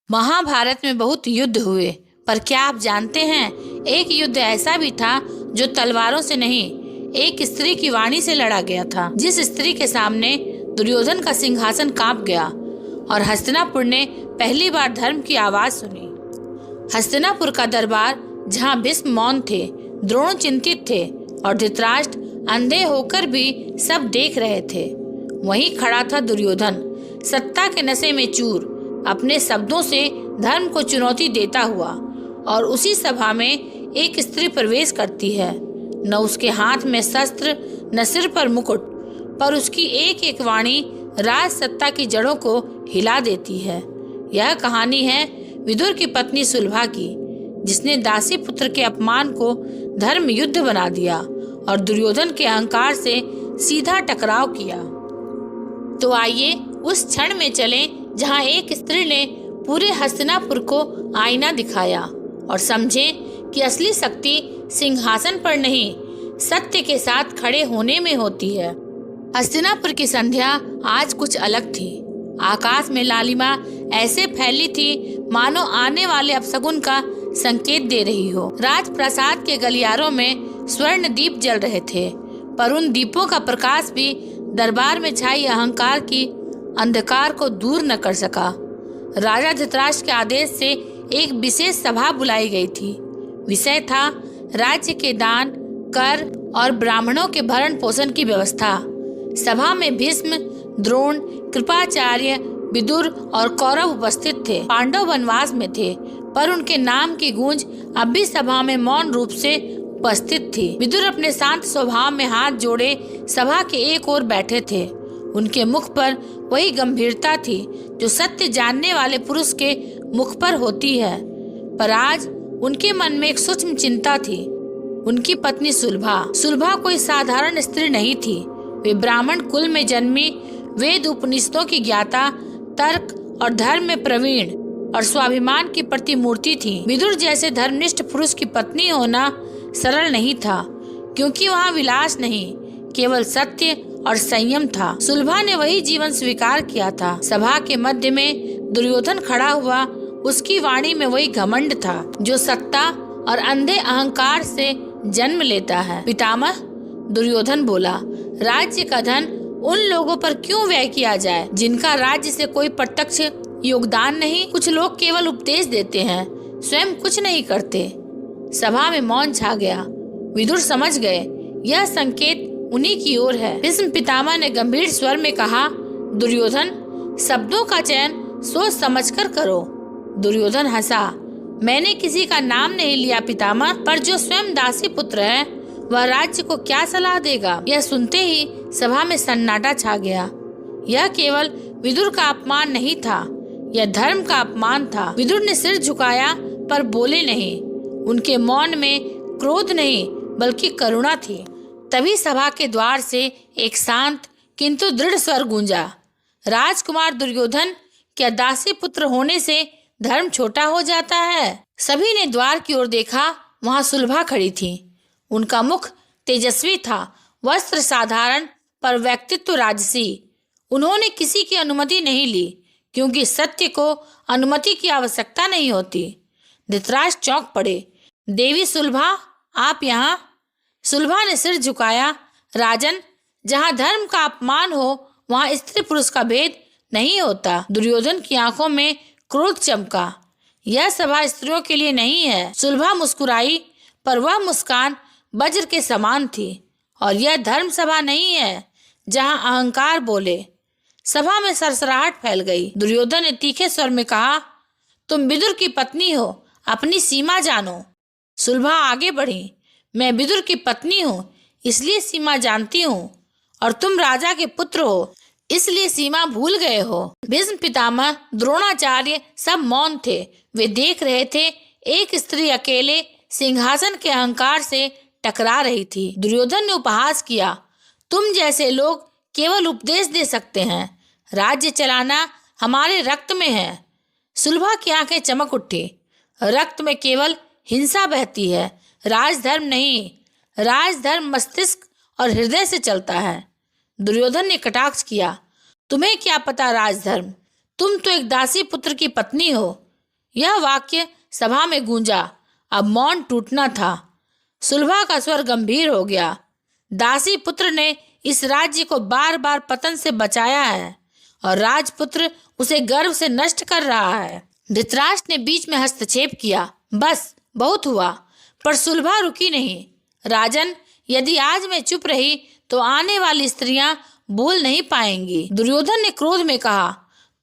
महाभारत में बहुत युद्ध हुए, पर क्या आप जानते हैं, एक युद्ध ऐसा भी था जो तलवारों से नहीं, एक स्त्री की वाणी से लड़ा गया था। जिस स्त्री के सामने दुर्योधन का सिंहासन कांप गया और हस्तिनापुर ने पहली बार धर्म की आवाज सुनी। हस्तिनापुर का दरबार, जहाँ भीष्म मौन थे, द्रोण चिंतित थे और धृतराष्ट्र अंधे होकर भी सब देख रहे थे, वहीं खड़ा था दुर्योधन, सत्ता के नशे में चूर, अपने शब्दों से धर्म को चुनौती देता हुआ। और उसी सभा में एक स्त्री प्रवेश करती है, न उसके हाथ में शस्त्र, न सिर पर मुकुट, पर उसकी एक एक वाणी राज सत्ता की जड़ों को हिला देती है। यह कहानी है विदुर की पत्नी सुलभा की, जिसने दासी पुत्र के अपमान को धर्म युद्ध बना दिया और दुर्योधन के अहंकार से सीधा टकराव किया। तो आइए उस क्षण में चलें जहां एक स्त्री ने पूरे हस्तिनापुर को आईना दिखाया और समझें कि असली शक्ति सिंहासन पर नहीं, सत्य के साथ खड़े होने में होती है। हस्तिनापुर की संध्या आज कुछ अलग थी। आकाश में लालिमा ऐसे फैली थी मानो आने वाले अपशगुन का संकेत दे रही हो। राजप्रासाद के गलियारों में स्वर्ण दीप जल रहे थे, पर उन दीपों का प्रकाश भी दरबार में छाई अहंकार की अंधकार को दूर न कर सका। राजा धृतराष्ट्र के आदेश से एक विशेष सभा बुलाई गई थी। विषय था राज्य के दान, कर और ब्राह्मणों के भरण पोषण की व्यवस्था। सभा में भीष्म, द्रोण, कृपाचार्य, विदुर और कौरव उपस्थित थे। पांडव वनवास में थे, पर उनके नाम की गूंज अब भी सभा में मौन रूप से उपस्थित थी। विदुर अपने शांत स्वभाव में हाथ जोड़े सभा के एक ओर बैठे थे। उनके मुख पर वही गंभीरता थी जो सत्य जानने वाले पुरुष के मुख पर होती है। पर आज उनके मन में एक सूक्ष्म चिंता थी। उनकी पत्नी सुलभा कोई साधारण स्त्री नहीं थी। वे ब्राह्मण कुल में जन्मी, वेद उपनिषदों की ज्ञाता, तर्क और धर्म में प्रवीण और स्वाभिमान की प्रतिमूर्ति थी। विदुर जैसे धर्मनिष्ठ पुरुष की पत्नी होना सरल नहीं था, क्योंकि वहाँ विलास नहीं, केवल सत्य और संयम था। सुलभा ने वही जीवन स्वीकार किया था। सभा के मध्य में दुर्योधन खड़ा हुआ, उसकी वाणी में वही घमंड था जो सत्ता और अंधे अहंकार से जन्म लेता है। पितामह, दुर्योधन बोला, राज्य का धन उन लोगों पर क्यों व्यय किया जाए जिनका राज्य से कोई प्रत्यक्ष योगदान नहीं। कुछ लोग केवल उपदेश देते हैं, स्वयं कुछ नहीं करते। सभा में मौन छा गया। विदुर समझ गए यह संकेत उन्हीं की ओर है। भीष्म पितामह ने गंभीर स्वर में कहा, दुर्योधन, शब्दों का चयन सोच समझकर करो। दुर्योधन हंसा, मैंने किसी का नाम नहीं लिया पितामह, पर जो स्वयं दासी पुत्र है वह राज्य को क्या सलाह देगा। यह सुनते ही सभा में सन्नाटा छा गया। यह केवल विदुर का अपमान नहीं था, यह धर्म का अपमान था। विदुर ने सिर झुकाया पर बोले नहीं। उनके मौन में क्रोध नहीं बल्कि करुणा थी। तभी सभा के द्वार से एक शांत किंतु दृढ़ स्वर गूंजा, राजकुमार दुर्योधन, क्या दासी पुत्र होने से धर्म छोटा हो जाता है? सभी ने द्वार की ओर देखा। वहां सुलभा खड़ी थी। उनका मुख तेजस्वी था, वस्त्र साधारण पर व्यक्तित्व राजसी। उन्होंने किसी की अनुमति नहीं ली, क्योंकि सत्य को अनुमति की आवश्यकता नहीं होती। धृतराष्ट्र चौंक पड़े। देवी सुलभा, आप यहाँ? सुलभा ने सिर झुकाया। राजन, जहाँ धर्म का अपमान हो वहाँ स्त्री पुरुष का भेद नहीं होता। दुर्योधन की आंखों में क्रोध चमका। यह सभा स्त्रियों के लिए नहीं है। सुलभा मुस्कुराई, पर वह मुस्कान वज्र के समान थी। और यह धर्म सभा नहीं है जहाँ अहंकार बोले। सभा में सरसराहट फैल गई। दुर्योधन ने तीखे स्वर में कहा, तुम विदुर की पत्नी हो, अपनी सीमा जानो। सुलभा आगे बढ़ी, मैं विदुर की पत्नी हूँ, इसलिए सीमा जानती हूँ, और तुम राजा के पुत्र हो, इसलिए सीमा भूल गए हो। भीष्म पितामह, द्रोणाचार्य सब मौन थे। वे देख रहे थे एक स्त्री अकेले सिंहासन के अहंकार से टकरा रही थी। दुर्योधन ने उपहास किया, तुम जैसे लोग केवल उपदेश दे सकते हैं, राज्य चलाना हमारे रक्त में है। सुलभा की आंखें चमक उठी। रक्त में केवल हिंसा बहती है, राजधर्म नहीं। राजधर्म मस्तिष्क और हृदय से चलता है। दुर्योधन ने कटाक्ष किया, तुम्हें क्या पता राजधर्म? तुम तो एक दासी पुत्र की पत्नी हो। यह वाक्य सभा में गूंजा। अब मौन टूटना था। सुलभा का स्वर गंभीर हो गया। दासी पुत्र ने इस राज्य को बार बार पतन से बचाया है और राजपुत्र उसे गर्व से नष्ट कर रहा है। धृतराष्ट्र ने बीच में हस्तक्षेप किया। बस बहुत हुआ। पर सुलभा रुकी नहीं। राजन, यदि आज मैं चुप रही तो आने वाली स्त्रियां भूल नहीं पाएंगी। दुर्योधन ने क्रोध में कहा,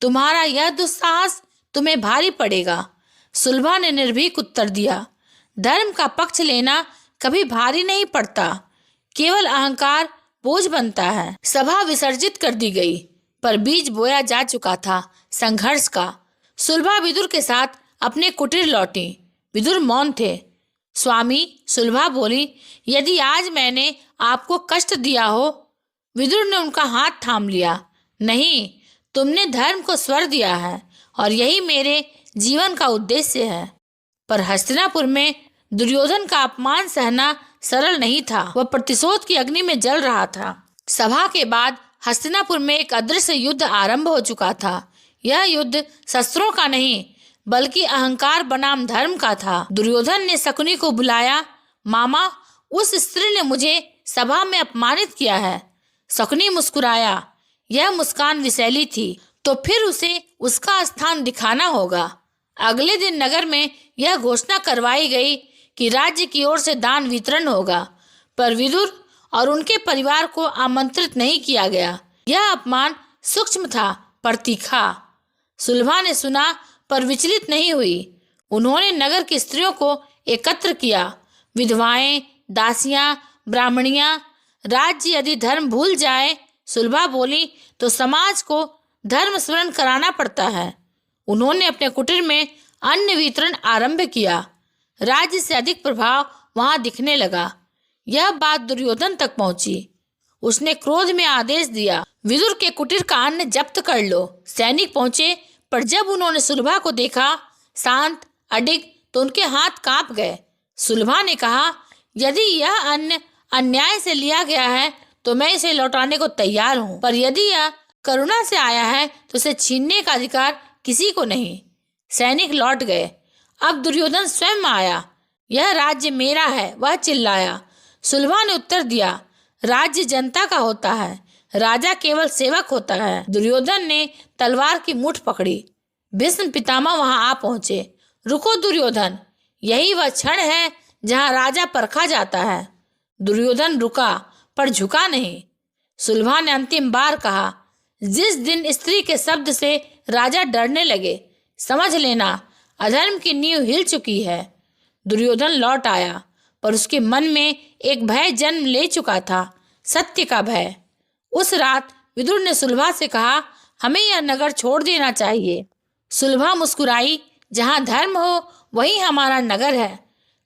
तुम्हारा यह दुस्साहस तुम्हें भारी पड़ेगा। सुलभा ने निर्भीक उत्तर दिया, धर्म का पक्ष लेना कभी भारी नहीं पड़ता, केवल अहंकार बोझ बनता है। सभा विसर्जित कर दी गई, पर बीज बोया जा चुका था संघर्ष का। सुलभा विदुर के साथ अपने कुटीर लौटी। विदुर मौन थे। स्वामी, सुलभा बोली, यदि आज मैंने आपको कष्ट दिया हो। विदुर ने उनका हाथ थाम लिया। नहीं, तुमने धर्म को स्वर दिया है और यही मेरे जीवन का उद्देश्य है। पर हस्तिनापुर में दुर्योधन का अपमान सहना सरल नहीं था। वह प्रतिशोध की अग्नि में जल रहा था। सभा के बाद हस्तिनापुर में एक अदृश्य युद्ध आरंभ हो चुका था। यह युद्ध शस्त्रों का नहीं बल्कि अहंकार बनाम धर्म का था। दुर्योधन ने शकुनी को बुलाया। मामा, उस स्त्री ने मुझे सभा में अपमानित किया है। शकुनी मुस्कुराया। यह मुस्कान विषैली थी। तो फिर उसे उसका स्थान दिखाना होगा। अगले दिन नगर में यह घोषणा करवाई गई कि राज्य की ओर से दान वितरण होगा, पर विदुर और उनके परिवार को आमंत्रित नहीं किया गया। यह अपमान सूक्ष्म था पर तीखा। सुलभा ने सुना पर विचलित नहीं हुई। उन्होंने नगर की स्त्रियों को एकत्र किया। विधवाएं, दासियां, ब्राह्मणियां। राज्य यदि धर्म भूल जाए, सुलभा बोली, तो समाज को धर्म स्मरण कराना पड़ता है। उन्होंने अपने कुटीर में अन्न वितरण आरंभ किया। राज्य से अधिक प्रभाव वहां दिखने लगा। यह बात दुर्योधन तक पहुंची। उसने क्रोध में आदेश दिया, विदुर के कुटीर का अन्न जब्त कर लो। सैनिक पहुंचे, पर जब उन्होंने सुलभा को देखा शांत, अडिग, तो उनके हाथ कांप गए। सुलभा ने कहा, यदि यह अन्न अन्याय से लिया गया है तो मैं इसे लौटाने को तैयार हूँ, पर यदि यह करुणा से आया है तो इसे छीनने का अधिकार किसी को नहीं। सैनिक लौट गए। अब दुर्योधन स्वयं आया। यह राज्य मेरा है, वह चिल्लाया। सुलभा ने उत्तर दिया, राज्य जनता का होता है, राजा केवल सेवक होता है। दुर्योधन ने तलवार की मुठ पकड़ी। भीष्म पितामह वहां आ पहुंचे। रुको दुर्योधन, यही वह क्षण है जहां राजा परखा जाता है। दुर्योधन रुका पर झुका नहीं। सुलभा ने अंतिम बार कहा, जिस दिन स्त्री के शब्द से राजा डरने लगे, समझ लेना अधर्म की नींव हिल चुकी है। दुर्योधन लौट आया, पर उसके मन में एक भय जन्म ले चुका था, सत्य का भय। उस रात विदुर ने सुलभा से कहा, हमें यह नगर छोड़ देना चाहिए। सुलभा मुस्कुराई, जहां धर्म हो वही हमारा नगर है।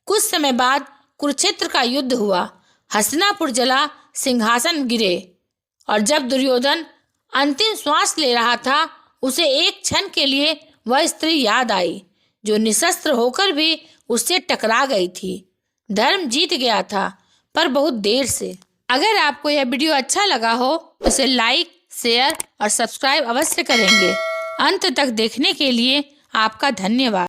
कुछ समय बाद कुरुक्षेत्र का युद्ध हुआ। हस्तिनापुर जला, सिंहासन गिरे, और जब दुर्योधन अंतिम श्वास ले रहा था, उसे एक क्षण के लिए वह स्त्री याद आई जो निशस्त्र होकर भी उससे टकरा गई थी। धर्म जीत गया था, पर बहुत देर से। अगर आपको यह वीडियो अच्छा लगा हो तो इसे लाइक, शेयर और सब्सक्राइब अवश्य करेंगे। अंत तक देखने के लिए आपका धन्यवाद।